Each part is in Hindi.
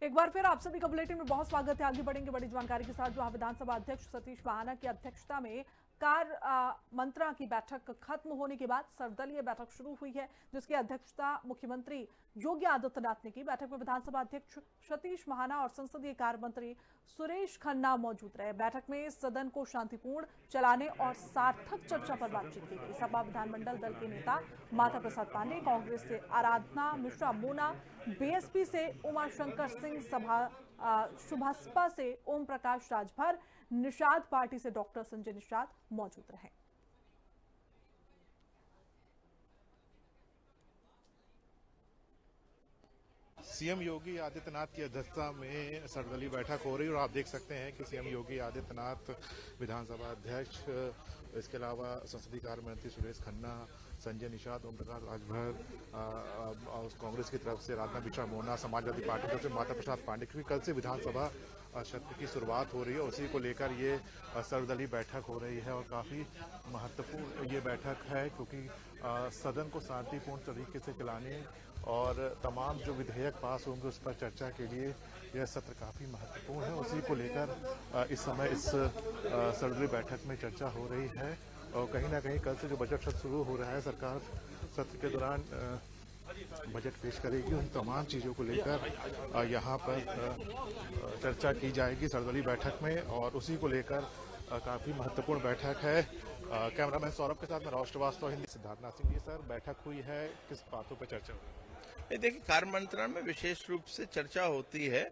एक बार फिर आप सभी का बुलेटिन में बहुत स्वागत है। आगे बढ़ेंगे बड़ी जानकारी के साथ। जहां विधानसभा अध्यक्ष सतीश महाना की अध्यक्षता में मंत्रणा की बैठक खत्म होने के बाद सर्वदलीय बैठक शुरू हुई है, जिसकी अध्यक्षता मुख्यमंत्री योगी आदित्यनाथ ने की। बैठक में विधानसभा अध्यक्ष सतीश महाना और संसदीय कार्य मंत्री सुरेश खन्ना मौजूद रहे। बैठक में सदन को शांतिपूर्ण चलाने और सार्थक चर्चा पर बातचीत की गई। सपा विधानमंडल दल के नेता माता प्रसाद पांडे, कांग्रेस से आराधना मिश्रा मोना, बीएसपी से उमाशंकर सिंह, सुभाषपा से ओम प्रकाश राजभर, निषाद पार्टी से डॉक्टर संजय निषाद मौजूद रहे। सीएम योगी आदित्यनाथ की अध्यक्षता में सर्वदलीय बैठक हो रही है और आप देख सकते हैं कि सीएम योगी आदित्यनाथ, विधानसभा अध्यक्ष, इसके अलावा संसदीय कार्य मंत्री सुरेश खन्ना, संजय निषाद, ओम प्रकाश राजभर, कांग्रेस की तरफ से आराधना मिश्रा मोना, समाजवादी पार्टी की तरफ से माता प्रसाद पांडे, क्योंकि कल से विधानसभा सत्र की शुरुआत हो रही है, उसी को लेकर ये सर्वदलीय बैठक हो रही है। और काफ़ी महत्वपूर्ण ये बैठक है क्योंकि सदन को शांतिपूर्ण तरीके से चलाने और तमाम जो विधेयक पास होंगे उस पर चर्चा के लिए यह सत्र काफ़ी महत्वपूर्ण है। उसी को लेकर इस समय इस सर्वदलीय बैठक में चर्चा हो रही है। और कहीं ना कहीं कल से जो बजट सत्र शुरू हो रहा है, सरकार सत्र के दौरान बजट पेश करेगी। उन तमाम चीज़ों को लेकर यहाँ पर चर्चा की जाएगी सर्वदलीय बैठक में, और उसी को लेकर काफ़ी महत्वपूर्ण बैठक है। कैमरामैन सौरभ के साथ मैं राव श्रीवास्तव, हिंदी। सिद्धार्थनाथ सिंह जी, सर बैठक हुई है, किस बातों पर चर्चा हुई? देखिए, कार्य मंत्रणा में विशेष रूप से चर्चा होती है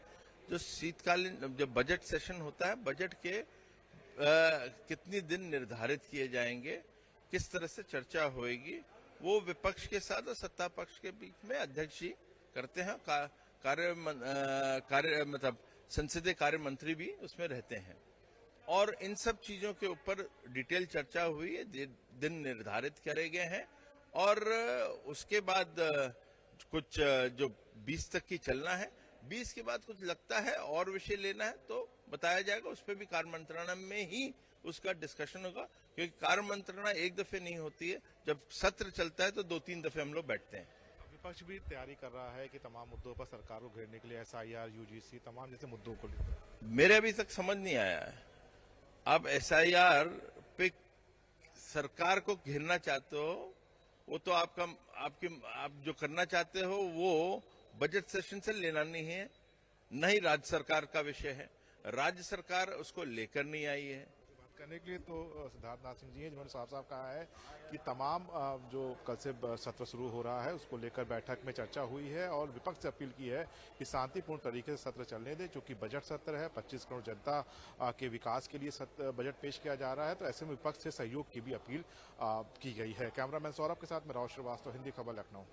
जो शीतकालीन जब बजट सेशन होता है, बजट के कितने दिन निर्धारित किए जाएंगे, किस तरह से चर्चा होएगी, वो विपक्ष के साथ और सत्ता पक्ष के बीच में अध्यक्ष ही करते हैं। कार्य मतलब संसदीय कार्य मंत्री भी उसमें रहते हैं और इन सब चीजों के ऊपर डिटेल चर्चा हुई है, दिन निर्धारित करे गए हैं और उसके बाद कुछ जो 20 तक की चलना है, 20 के बाद कुछ लगता है और विषय लेना है तो बताया जाएगा। उस पर भी कार्य मंत्रणा में ही उसका डिस्कशन होगा, क्योंकि कार्य मंत्रणा एक दफे नहीं होती है, जब सत्र चलता है तो 2-3 दफे हम लोग बैठते हैं। विपक्ष भी तैयारी कर रहा है कि तमाम मुद्दों पर सरकार को घेरने के लिए SIR, UGC, तमाम जैसे मुद्दों को लेकर। मेरे अभी तक समझ नहीं आया है। आप SIR पे सरकार को घेरना चाहते हो, वो तो आप जो करना चाहते हो वो बजट सेशन से लेना नहीं है, नहीं राज्य सरकार का विषय है, राज्य सरकार उसको लेकर नहीं आई है। बात करने के लिए तो सिद्धार्थनाथ सिंह जी हैं, जिन्होंने साफ साफ कहा है कि तमाम जो कल से सत्र शुरू हो रहा है उसको लेकर बैठक में चर्चा हुई है और विपक्ष से अपील की है कि शांतिपूर्ण तरीके से सत्र चलने दें, क्योंकि बजट सत्र है, 25 करोड़ जनता के विकास के लिए बजट पेश किया जा रहा है, तो ऐसे में विपक्ष से सहयोग की भी अपील की गई है। कैमरामैन सौरभ के साथ मैं राव श्रीवास्तव, हिंदी खबर, लखनऊ।